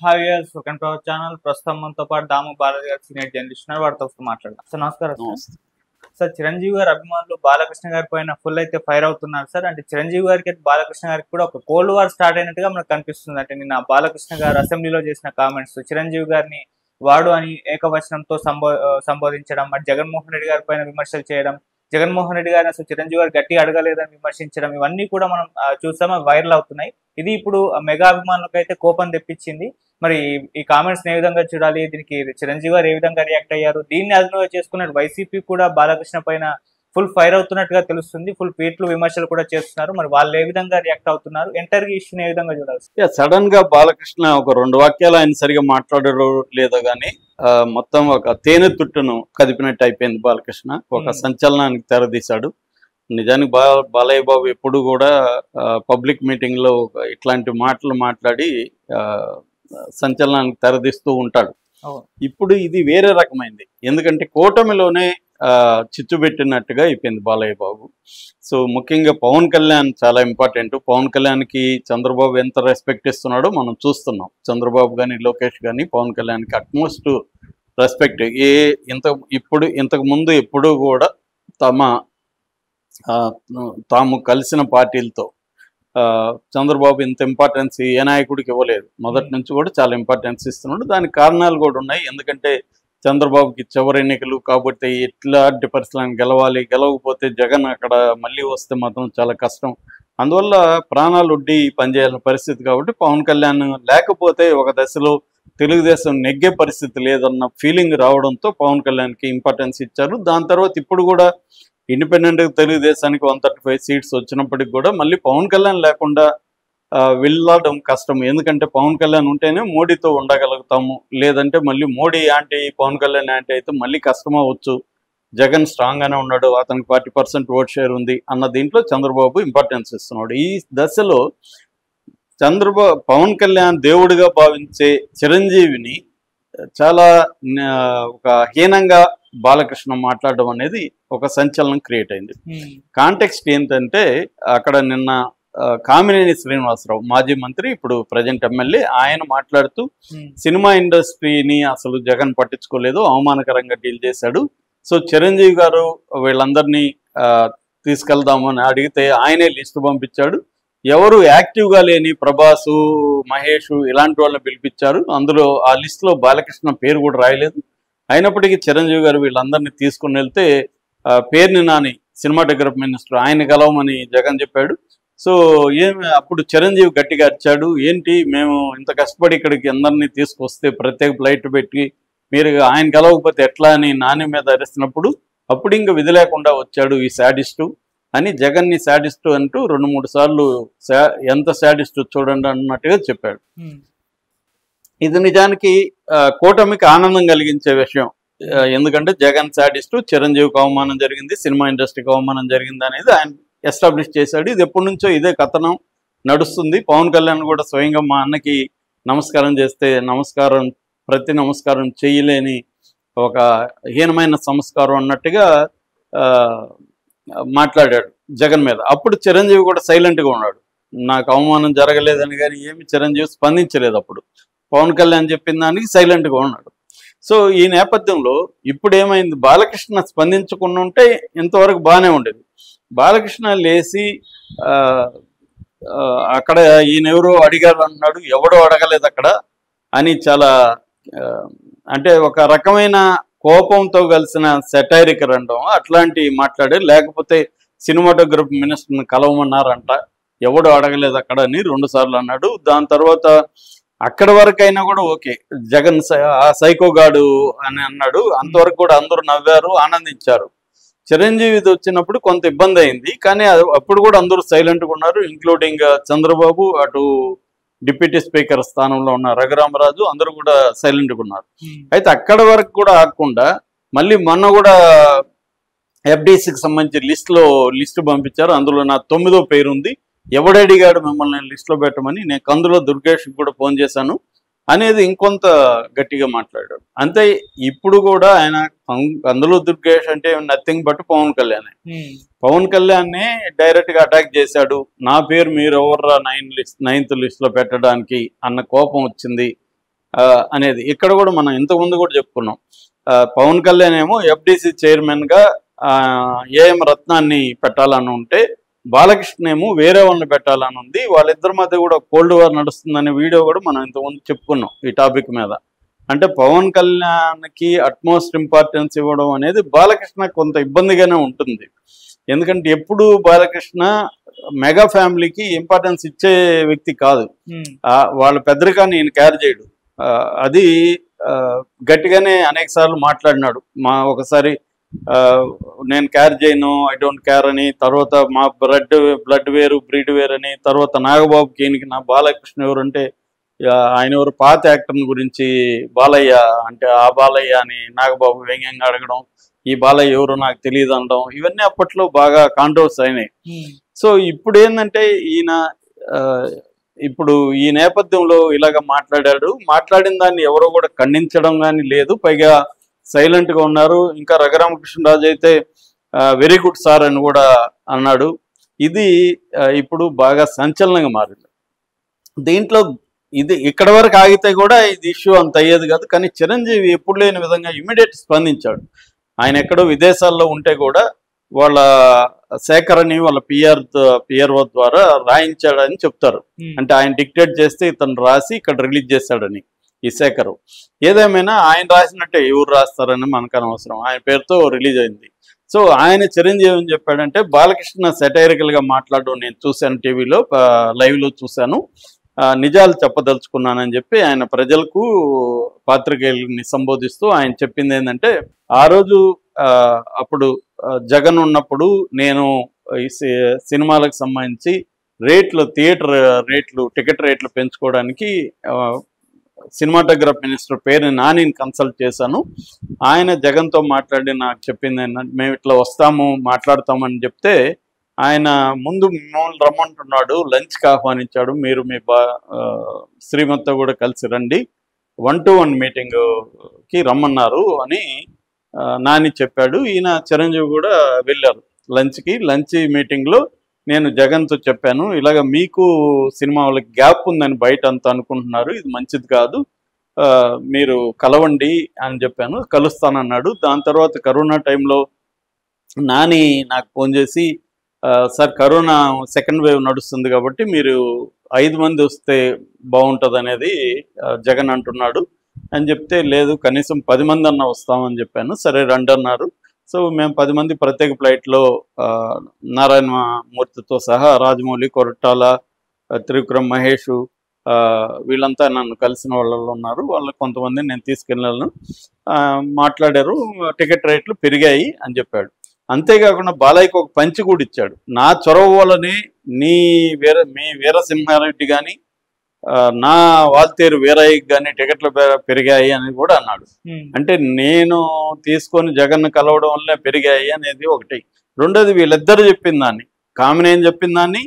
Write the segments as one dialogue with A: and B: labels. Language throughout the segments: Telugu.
A: Hi viewers, welcome to our channel. ప్రస్తుతం మనతో పాటు దాము బాలాజీ గారు సీనియర్ జర్నలిస్ట్ ఉన్నారు. వారితో మాట్లాడదాం. సార్ నమస్కారం. సార్, చిరంజీవి గారి అభిమానులు బాలకృష్ణ గారి పైన ఫుల్ అయితే ఫైర్ అవుతున్నారు సార్. అంటే చిరంజీవి గారికి బాలకృష్ణ గారికి కూడా ఒక కోల్డ్ వార్ స్టార్ట్ అయినట్టుగా మనకు కనిపిస్తుంది. అంటే నిన్న బాలకృష్ణ గారు అసెంబ్లీలో చేసిన కామెంట్స్, చిరంజీవి గారిని వాడు అని ఏకవచనంతో సంబోధించడం, మరి జగన్మోహన్ రెడ్డి గారి పైన విమర్శలు చేయడం, జగన్మోహన్ రెడ్డి గారిని అసలు చిరంజీవి గారు గట్టిగా అడగలేదని విమర్శించడం, ఇవన్నీ కూడా మనం చూసాము, వైరల్ అవుతున్నాయి. ఇది ఇప్పుడు మెగా అభిమానులకు అయితే కోపం తెప్పించింది. మరి ఈ కామెంట్స్ ఏ విధంగా చూడాలి, దీనికి చిరంజీవి గారు ఏ విధంగా రియాక్ట్ అయ్యారు, దీన్ని అదునుగా చేసుకున్నట్టు వైసీపీ కూడా బాలకృష్ణ పైన ఫుల్ ఫైర్ అవుతున్నట్టుగా తెలుస్తుంది. ఫుల్ ట్వీట్లు విమర్శలు కూడా చేస్తున్నారు. మరి వాళ్ళు ఏ విధంగా రియాక్ట్ అవుతున్నారు, ఎంటర్ ఇష్యూని ఏ విధంగా చూడాలి?
B: సడన్ గా బాలకృష్ణ ఒక 2 వాక్యాలు ఆయన సరిగా మాట్లాడరు లేదో గానీ మొత్తం ఒక తేనె తుట్టును కదిపినట్టు అయిపోయింది. బాలకృష్ణ ఒక సంచలనానికి తెరదీశాడు. నిజానికి బాలయ్య బాబు ఎప్పుడు కూడా పబ్లిక్ మీటింగ్ లో ఇట్లాంటి మాటలు మాట్లాడి సంచలనానికి తెరదీస్తూ ఉంటాడు. ఇప్పుడు ఇది వేరే రకమైంది. ఎందుకంటే కూటమిలోనే చిచ్చు పెట్టినట్టుగా అయిపోయింది బాలయ్య బాబు. సో ముఖ్యంగా పవన్ కళ్యాణ్ చాలా ఇంపార్టెంట్. పవన్ కళ్యాణ్కి చంద్రబాబు ఎంత రెస్పెక్ట్ ఇస్తున్నాడో మనం చూస్తున్నాం. చంద్రబాబు కానీ లోకేష్ కానీ పవన్ కళ్యాణ్కి అట్మోస్ట్ రెస్పెక్ట్. ఇంతకు ముందు ఎప్పుడూ కూడా తాము కలిసిన పార్టీలతో చంద్రబాబు ఇంత ఇంపార్టెన్స్ ఏ నాయకుడికి ఇవ్వలేదు. మొదటి నుంచి కూడా చాలా ఇంపార్టెన్స్ ఇస్తున్నాడు. దానికి కారణాలు కూడా ఉన్నాయి. ఎందుకంటే చంద్రబాబుకి చివరి ఎన్నికలు కాబట్టి ఎట్లాంటి పరిస్థితులను గెలవకపోతే జగన్ అక్కడ మళ్ళీ వస్తే మాత్రం చాలా కష్టం. అందువల్ల ప్రాణాలు ఒడ్డి పనిచేయాల్సిన పరిస్థితి కాబట్టి పవన్ కళ్యాణ్ లేకపోతే ఒక దశలో తెలుగుదేశం నెగ్గే పరిస్థితి లేదన్న ఫీలింగ్ రావడంతో పవన్ కళ్యాణ్కి ఇంపార్టెన్స్ ఇచ్చారు. దాని తర్వాత ఇప్పుడు కూడా ఇండిపెండెంట్ తెలుగుదేశానికి 135 సీట్స్ వచ్చినప్పటికి కూడా మళ్ళీ పవన్ కళ్యాణ్ లేకుండా వెళ్ళడం కష్టం. ఎందుకంటే పవన్ కళ్యాణ్ ఉంటేనే మోడీతో ఉండగలుగుతాము, లేదంటే మళ్ళీ మోడీ యాంటీ పవన్ కళ్యాణ్ యాంటీ అయితే మళ్ళీ కష్టం అవ్వచ్చు. జగన్ స్ట్రాంగ్గానే ఉన్నాడు, అతనికి 40% ఓట్ షేర్ ఉంది అన్న దీంట్లో చంద్రబాబు ఇంపార్టెన్స్ ఇస్తున్నాడు. ఈ దశలో పవన్ కళ్యాణ్ దేవుడిగా భావించే చిరంజీవిని చాలా ఒక హీనంగా బాలకృష్ణ మాట్లాడడం అనేది ఒక సంచలనం క్రియేట్ అయింది. కాంటెక్స్ట్ ఏంటంటే అక్కడ నిన్న కామినేని శ్రీనివాసరావు మాజీ మంత్రి, ఇప్పుడు ప్రజెంట్ ఎమ్మెల్యే, ఆయన మాట్లాడుతూ సినిమా ఇండస్ట్రీని అసలు జగన్ పట్టించుకోలేదు, అవమానకరంగా డీల్ చేశాడు. సో చిరంజీవి గారు వీళ్ళందరినీ తీసుకెళ్దామని అడిగితే ఆయనే లిస్టు పంపించాడు. ఎవరు యాక్టివ్గా లేని ప్రభాసు, మహేష్ ఇలాంటి వాళ్ళని పిలిపించారు. అందులో ఆ లిస్టులో బాలకృష్ణ పేరు కూడా రాయలేదు. అయినప్పటికీ చిరంజీవి గారు వీళ్ళందరినీ తీసుకుని వెళ్తే పేరుని నాని సినిమాటోగ్రఫీ మినిస్టర్, ఆయన కలవమని జగన్ చెప్పాడు. సో అప్పుడు చిరంజీవి గట్టిగా అరిచాడు, ఏంటి మేము ఇంత కష్టపడి ఇక్కడికి అందరినీ తీసుకొస్తే ప్రత్యేక ఫ్లైట్ పెట్టి మీరు ఆయన కలవకపోతే ఎట్లా అని నాని మీద అరిస్తున్నప్పుడు అప్పుడు ఇంకా విధి లేకుండా వచ్చాడు ఈ శాడిస్టు అని జగన్ని శాడిస్టు అంటూ 2-3 సార్లు ఎంత శాడిస్టు చూడండి అన్నట్టుగా చెప్పాడు. ఇది నిజానికి కూటమికి ఆనందం కలిగించే విషయం. ఎందుకంటే జగన్ శాడిస్టు, చిరంజీవికి అవమానం జరిగింది, సినిమా ఇండస్ట్రీకి అవమానం జరిగింది అనేది ఆయన ఎస్టాబ్లిష్ చేశాడు. ఇది ఎప్పటి నుంచో ఇదే కథనం నడుస్తుంది. పవన్ కళ్యాణ్ కూడా స్వయంగా మా అన్నకి నమస్కారం చేస్తే ప్రతి నమస్కారం చేయలేని ఒక హీనమైన సంస్కారం అన్నట్టుగా మాట్లాడాడు జగన్ మీద. అప్పుడు చిరంజీవి కూడా సైలెంట్గా ఉన్నాడు, నాకు అవమానం జరగలేదని. కానీ ఏమి చిరంజీవి స్పందించలేదు. అప్పుడు పవన్ కళ్యాణ్ చెప్పిన దానికి సైలెంట్గా ఉన్నాడు. సో ఈ నేపథ్యంలో ఇప్పుడు ఏమైంది, బాలకృష్ణ స్పందించకుండా ఉంటే ఇంతవరకు బాగానే ఉండేది. బాలకృష్ణ లేచి అక్కడ ఈయనెవరో అడిగారు అన్నాడు, ఎవడో అడగలేదు అక్కడ అని చాలా అంటే ఒక రకమైన కోపంతో కలిసిన సెటైరిక్ అనడం అట్లాంటి మాట్లాడే. లేకపోతే సినిమాటోగ్రఫీ మినిస్టర్ని కలవమన్నారంట, ఎవడో అడగలేదు అక్కడ అని 2 సార్లు అన్నాడు. దాని తర్వాత అక్కడి వరకు అయినా కూడా ఓకే, జగన్ ఆ సైకోగాడు అని అన్నాడు. అంతవరకు కూడా అందరూ నవ్వారు, ఆనందించారు. చిరంజీవి వచ్చినప్పుడు కొంత ఇబ్బంది అయింది, కానీ అప్పుడు కూడా అందరూ సైలెంట్గా ఉన్నారు, ఇంక్లూడింగ్ చంద్రబాబు, అటు డిప్యూటీ స్పీకర్ స్థానంలో ఉన్న రఘురామరాజు, అందరూ కూడా సైలెంట్గా ఉన్నారు. అయితే అక్కడ వరకు కూడా ఆగకుండా మళ్ళీ మొన్న కూడా FDCకి సంబంధించి లిస్టు పంపించారు. అందులో నా 9వ పేరు ఉంది, ఎవడడిగాడు మిమ్మల్ని లిస్టులో పెట్టమని, నేను కందులో దుర్గేష్కి కూడా ఫోన్ చేశాను అనేది ఇంకొంత గట్టిగా మాట్లాడాడు. అంతే ఇప్పుడు కూడా ఆయన అందులో దుర్గేష్ అంటే నథింగ్ బట్ పవన్ కళ్యాణ్. పవన్ కళ్యాణ్నే డైరెక్ట్గా అటాక్ చేశాడు. నా పేరు మీరు ఎవర్రా 9th లిస్ట్లో పెట్టడానికి అన్న కోపం వచ్చింది. అనేది ఇక్కడ కూడా మనం ఇంతకుముందు కూడా చెప్పుకున్నాం. పవన్ కళ్యాణ్ ఏమో FDC చైర్మన్గా ఏఎం రత్నాన్ని పెట్టాలని ఉంటే, బాలకృష్ణ ఏమో వేరే వాళ్ళని పెట్టాలని ఉంది. వాళ్ళిద్దరి మధ్య కూడా కోల్డ్ వార్ నడుస్తుందనే వీడియో కూడా మనం ఇంతకుముందు చెప్పుకున్నాం ఈ టాపిక్ మీద. అంటే పవన్ కళ్యాణ్కి అట్మోస్ట్ ఇంపార్టెన్స్ ఇవ్వడం అనేది బాలకృష్ణ కొంత ఇబ్బందిగానే ఉంటుంది. ఎందుకంటే ఎప్పుడు బాలకృష్ణ మెగా ఫ్యామిలీకి ఇంపార్టెన్స్ ఇచ్చే వ్యక్తి కాదు. వాళ్ళ పెద్దరికాన్ని ఈయన క్యార్ చేయడు. అది గట్టిగానే అనేక సార్లు మాట్లాడినాడు. ఒకసారి నేను క్యార్ చేయను, ఐ డోంట్ కేర్ అని, తర్వాత మా బ్లడ్ వేరు బ్రీడ్ వేరు అని, తర్వాత నాగబాబుకి ఈయనకి నా బాలకృష్ణ ఎవరు అంటే ఆయన ఎవరు పాత యాక్టర్ గురించి బాలయ్య అంటే ఆ బాలయ్య అని నాగబాబు వ్యంగ్యంగా అడగడం, ఈ బాలయ్య ఎవరు నాకు తెలియదు అనడం, ఇవన్నీ అప్పట్లో బాగా కాంట్రవర్సీ అయినాయి. సో ఇప్పుడు ఏంటంటే ఈయన ఇప్పుడు ఈ నేపథ్యంలో ఇలాగ మాట్లాడిన దాన్ని ఎవరో కూడా ఖండించడం కానీ లేదు, పైగా సైలెంట్గా ఉన్నారు. ఇంకా రఘురామకృష్ణరాజు అయితే వెరీ గుడ్ సార్ అని కూడా అన్నాడు. ఇది ఇప్పుడు బాగా సంచలనంగా మారింది. దీంట్లో ఇది ఇక్కడ వరకు ఆగితే కూడా ఇది ఇష్యూ అంత అయ్యేది కాదు. కానీ చిరంజీవి ఎప్పుడు లేని విధంగా ఇమీడియట్ స్పందించాడు. ఆయన ఎక్కడో విదేశాల్లో ఉంటే కూడా వాళ్ళ సేకరణి వాళ్ళ పిఆర్ఓ ద్వారా రాయించాడని చెప్తారు. అంటే ఆయన డిక్టేట్ చేస్తే ఇతను రాసి ఇక్కడ రిలీజ్ చేశాడని ఈ శేఖరు. ఏదేమైనా ఆయన రాసినట్టే ఎవరు రాస్తారని మనకు అనవసరం, ఆయన పేరుతో రిలీజ్ అయింది. సో ఆయన చిరంజీవి ఏం చెప్పాడంటే, బాలకృష్ణ సెటైరికల్గా మాట్లాడడం నేను చూశాను, టీవీలో లైవ్లో చూశాను, నిజాలు చెప్పదలుచుకున్నానని చెప్పి ఆయన ప్రజలకు పాత్రికేయుల్ని సంబోధిస్తూ ఆయన చెప్పింది ఏంటంటే, ఆ రోజు అప్పుడు జగన్ ఉన్నప్పుడు నేను ఈ సినిమాలకు సంబంధించి థియేటర్ రేట్లు టికెట్ రేట్లు పెంచుకోవడానికి సినిమాటోగ్రాఫ్ మినిస్టర్ పేరుని నానిని కన్సల్ట్ చేశాను. ఆయన జగన్తో మాట్లాడి నాకు చెప్పింది ఏంటంటే, మేము ఇట్లా వస్తాము మాట్లాడతామని చెప్తే ఆయన ముందు మిమ్మల్ని రమ్మంటున్నాడు, లంచ్కి ఆహ్వానించాడు, మీరు మీ శ్రీమతితో కూడా కలిసి రండి, 1-to-1 మీటింగ్కి రమ్మన్నారు అని నాని చెప్పాడు. ఈయన చిరంజీవి కూడా వెళ్ళారు లంచ్కి. లంచ్ మీటింగ్లో నేను జగన్తో చెప్పాను, ఇలాగ మీకు సినిమా వాళ్ళకి గ్యాప్ ఉందని బయట అంతా అనుకుంటున్నారు, ఇది మంచిది కాదు, మీరు కలవండి అని చెప్పాను. కలుస్తానన్నాడు. దాని తర్వాత కరోనా టైంలో నాని నాకు ఫోన్ చేసి, సార్ కరోనా సెకండ్ వేవ్ నడుస్తుంది కాబట్టి మీరు 5 మంది వస్తే బాగుంటుంది అనేది జగన్ అంటున్నాడు అని చెప్తే, లేదు కనీసం 10 మంది అన్నా వస్తామని చెప్పాను. సరే రండి అన్నారు. సో మేము 10 మంది ప్రత్యేక ఫ్లైట్లో నారాయణ మూర్తితో సహా రాజమౌళి, కొరటాల, త్రివిక్రమ్, మహేష్ వీళ్ళంతా నన్ను కలిసిన వాళ్ళలో ఉన్నారు. వాళ్ళకి కొంతమంది నేను తీసుకెళ్ళాను, మాట్లాడారు, టికెట్ రేట్లు పెరిగాయి అని చెప్పాడు. అంతేకాకుండా బాలయ్యకి ఒక పంచి కూడా ఇచ్చాడు, నా చొరవ వల్లనే మీ వీరసింహారెడ్డి కానీ నా వాల్తేరు వీరయ్యకి కానీ టికెట్లు పెరిగాయి అని కూడా అన్నాడు. అంటే నేను తీసుకొని జగన్ కలవడం వల్లే పెరిగాయి అనేది ఒకటి. రెండోది వీళ్ళిద్దరు చెప్పిన దాన్ని, కామినేని చెప్పిన దాన్ని,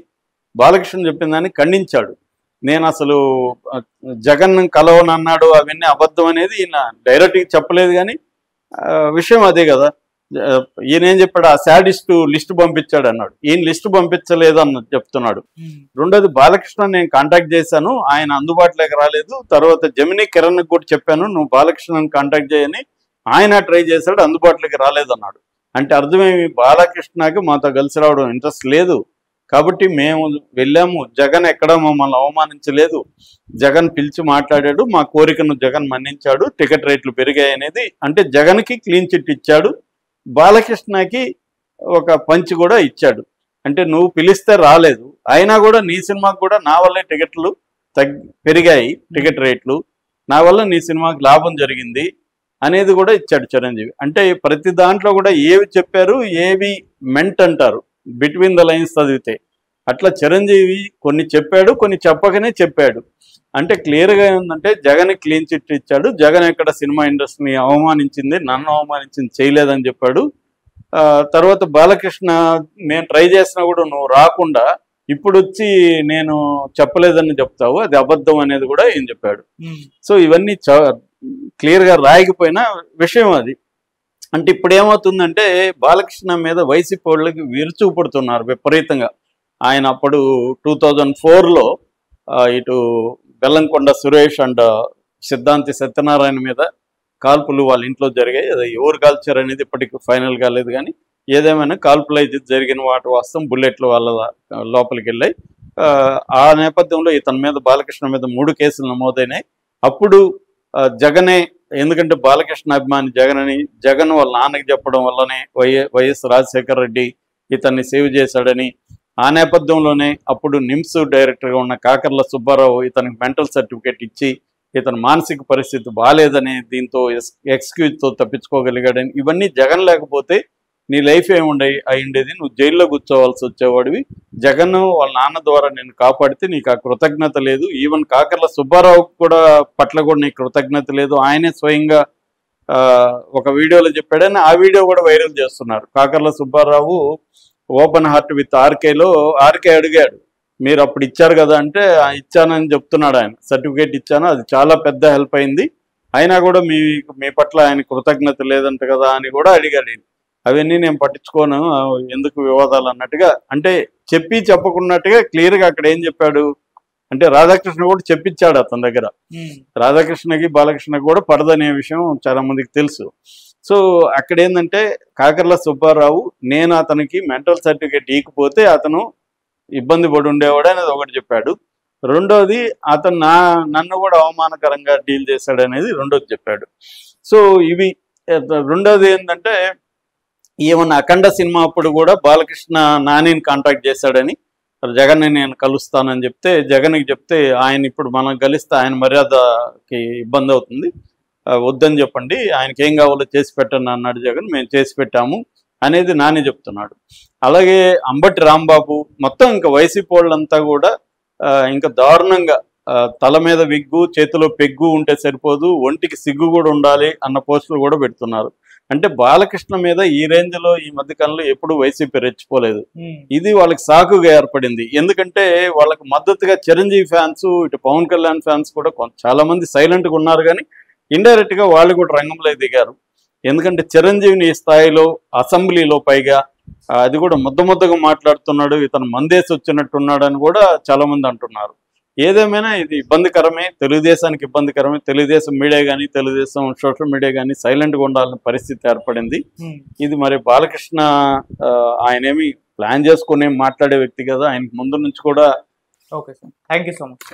B: బాలకృష్ణ చెప్పిన దాన్ని ఖండించాడు. నేను అసలు జగన్ కలవనన్నాడు, అవన్నీ అబద్ధం అనేది ఈయన డైరెక్ట్గా చెప్పలేదు. కానీ విషయం అదే కదా, ఈయన ఏం చెప్పాడు, ఆ శాడిస్ట్ లిస్ట్ పంపించాడు అన్నాడు. ఈయన లిస్ట్ పంపించలేదు అన్న చెప్తున్నాడు. రెండోది బాలకృష్ణ నేను కాంటాక్ట్ చేశాను, ఆయన అందుబాటులోకి రాలేదు. తర్వాత జమినీ కిరణ్కి కూడా చెప్పాను, నువ్వు బాలకృష్ణని కాంటాక్ట్ చేయని, ఆయన ట్రై చేశాడు, అందుబాటులోకి రాలేదన్నాడు. అంటే అర్థమేమి, బాలకృష్ణకి మాతో కలిసి రావడం ఇంట్రెస్ట్ లేదు కాబట్టి మేము వెళ్ళాము, జగన్ ఎక్కడ మమ్మల్ని అవమానించలేదు, జగన్ పిలిచి మాట్లాడాడు, మా కోరికను జగన్ మన్నించాడు, టికెట్ రేట్లు పెరిగాయి అనేది. అంటే జగన్కి క్లీన్ చిట్ ఇచ్చాడు, బాలకృష్ణకి ఒక పంచ్ కూడా ఇచ్చాడు. అంటే నువ్వు పిలిస్తే రాలేదు, అయినా కూడా నీ సినిమాకి కూడా నా వల్లే టికెట్లు పెరిగాయి, టికెట్ రేట్లు నా వల్ల నీ సినిమాకి లాభం జరిగింది అనేది కూడా ఇచ్చాడు చిరంజీవి. అంటే ప్రతి దాంట్లో కూడా ఏవి చెప్పారు, ఏవి మెంట్ అంటారు, బిట్వీన్ ద లైన్స్ చదివితే. అట్లా చిరంజీవి కొన్ని చెప్పాడు, కొన్ని చెప్పకనే చెప్పాడు. అంటే క్లియర్గా ఏంటంటే జగన్ క్లీన్ చిట్ ఇచ్చాడు, జగన్ ఎక్కడ సినిమా ఇండస్ట్రీని అవమానించింది, నన్ను అవమానించింది చేయలేదని చెప్పాడు. తర్వాత బాలకృష్ణ నేను ట్రై చేసినా కూడా నువ్వు రాకుండా ఇప్పుడు వచ్చి నేను చెప్పలేదని చెప్తావు, అది అబద్ధం అనేది కూడా ఏం చెప్పాడు. సో ఇవన్నీ క్లియర్గా రాయకపోయినా విషయం అది. అంటే ఇప్పుడు ఏమవుతుందంటే బాలకృష్ణ మీద వైసీపీ వాళ్ళకి విరుచుకుపడుతున్నారు విపరీతంగా. ఆయన అప్పుడు 2004లో ఇటు బెల్లంకొండ సురేష్ అండ్ సిద్ధాంతి సత్యనారాయణ మీద కాల్పులు వాళ్ళ ఇంట్లో జరిగాయి. అది ఎవరు కాల్చారు అనేది ఇప్పటికి ఫైనల్ కాలేదు, కానీ ఏదేమైనా కాల్పులు అయితే జరిగిన వాటి వాస్తవం. బుల్లెట్లు వాళ్ళ లోపలికి వెళ్ళాయి. ఆ నేపథ్యంలో ఇతని మీద, బాలకృష్ణ మీద 3 కేసులు నమోదైనాయి. అప్పుడు జగనే, ఎందుకంటే బాలకృష్ణ అభిమాని జగన్ వాళ్ళ నాన్నకి చెప్పడం వల్లనే వైఎస్ రాజశేఖర రెడ్డి ఇతన్ని సేవ్ చేశాడని, ఆ నేపథ్యంలోనే అప్పుడు నిమ్స్ డైరెక్టర్గా ఉన్న కాకర్ల సుబ్బారావు ఇతనికి మెంటల్ సర్టిఫికేట్ ఇచ్చి ఇతని మానసిక పరిస్థితి బాగాలేదని దీంతో ఎక్స్క్యూజ్తో తప్పించుకోగలిగాడని, ఇవన్నీ జగన్ లేకపోతే నీ లైఫ్ అయ్యుండేది, నువ్వు జైల్లో కూర్చోవాల్సి వచ్చేవాడివి. జగన్ వాళ్ళ నాన్న ద్వారా నేను కాపాడితే నీకు ఆ కృతజ్ఞత లేదు. ఈవెన్ కాకర్ల సుబ్బారావు పట్ల కూడా నీకు కృతజ్ఞత లేదు. ఆయనే స్వయంగా ఒక వీడియోలో చెప్పాడని ఆ వీడియో కూడా వైరల్ చేస్తున్నారు. Kakarla Subbarao open heart with RK అడిగాడు, మీరు అప్పుడు ఇచ్చారు కదా అంటే, ఇచ్చానని చెప్తున్నాడు ఆయన. సర్టిఫికేట్ ఇచ్చాను, అది చాలా పెద్ద హెల్ప్ అయింది, అయినా కూడా మీ పట్ల ఆయన కృతజ్ఞత లేదంట కదా అని కూడా అడిగాడు. అవన్నీ నేను పట్టించుకోను, ఎందుకు వివాదాలు అన్నట్టుగా, అంటే చెప్పకున్నట్టుగా క్లియర్గా అక్కడ ఏం చెప్పాడు అంటే, రాధాకృష్ణ కూడా చెప్పించాడు అతని దగ్గర. రాధాకృష్ణకి బాలకృష్ణకి కూడా పడదనే విషయం చాలా మందికి తెలుసు. సో అక్కడ ఏంటంటే, కాకర్ల సుబ్బారావు నేను అతనికి మెంటల్ సర్టిఫికేట్ ఇవ్వకపోతే అతను ఇబ్బంది పడి ఉండేవాడు అనేది ఒకటి చెప్పాడు. రెండోది, అతను నన్ను కూడా అవమానకరంగా డీల్ చేశాడు అనేది రెండోది చెప్పాడు. సో ఇవి రెండోది ఏంటంటే, ఈవెన్ అఖండ సినిమా అప్పుడు కూడా బాలకృష్ణ నానిని కాంటాక్ట్ చేశాడని, జగన్ని నేను కలుస్తానని జగన్కి చెప్తే ఆయన ఇప్పుడు మనం కలిస్తే ఆయన మర్యాదకి ఇబ్బంది అవుతుంది, వద్దని చెప్పండి, ఆయనకి ఏం కావాలో చేసి పెట్టండి అన్నాడు జగన్. మేము చేసి పెట్టాము అనేది నాని చెప్తున్నాడు. అలాగే అంబటి రాంబాబు, మొత్తం ఇంకా వైసీపీ వాళ్ళంతా కూడా ఇంకా దారుణంగా తల మీద విగ్గు చేతిలో పెగ్గు ఉంటే సరిపోదు, ఒంటికి సిగ్గు కూడా ఉండాలి అన్న పోస్టులు కూడా పెడుతున్నారు. అంటే బాలకృష్ణ మీద ఈ రేంజ్ లో ఈ మధ్య కాలంలో ఎప్పుడు వైసీపీ రెచ్చిపోలేదు. ఇది వాళ్ళకి సాకుగా ఏర్పడింది. ఎందుకంటే వాళ్ళకి మద్దతుగా చిరంజీవి ఫ్యాన్స్, ఇటు పవన్ కళ్యాణ్ ఫ్యాన్స్ కూడా చాలా మంది సైలెంట్ గా ఉన్నారు, కానీ ఇండైరెక్ట్ గా వాళ్ళు కూడా రంగంలో దిగారు. ఎందుకంటే చిరంజీవిని ఈ స్థాయిలో అసెంబ్లీలో పైగా అది కూడా ముద్దగా మాట్లాడుతున్నాడు, ఇతను మందేసి వచ్చినట్టున్నాడు అని కూడా చాలా మంది అంటున్నారు. ఏదేమైనా ఇది ఇబ్బందికరమే, తెలుగుదేశానికి ఇబ్బందికరమే. తెలుగుదేశం మీడియా కానీ, తెలుగుదేశం సోషల్ మీడియా కానీ సైలెంట్గా ఉండాలని పరిస్థితి ఏర్పడింది. ఇది మరి బాలకృష్ణ ఆయనేమి ప్లాన్ చేసుకుని మాట్లాడే వ్యక్తి కదా, ఆయనకు ముందు నుంచి కూడా.
A: Okay sir, thank you so much.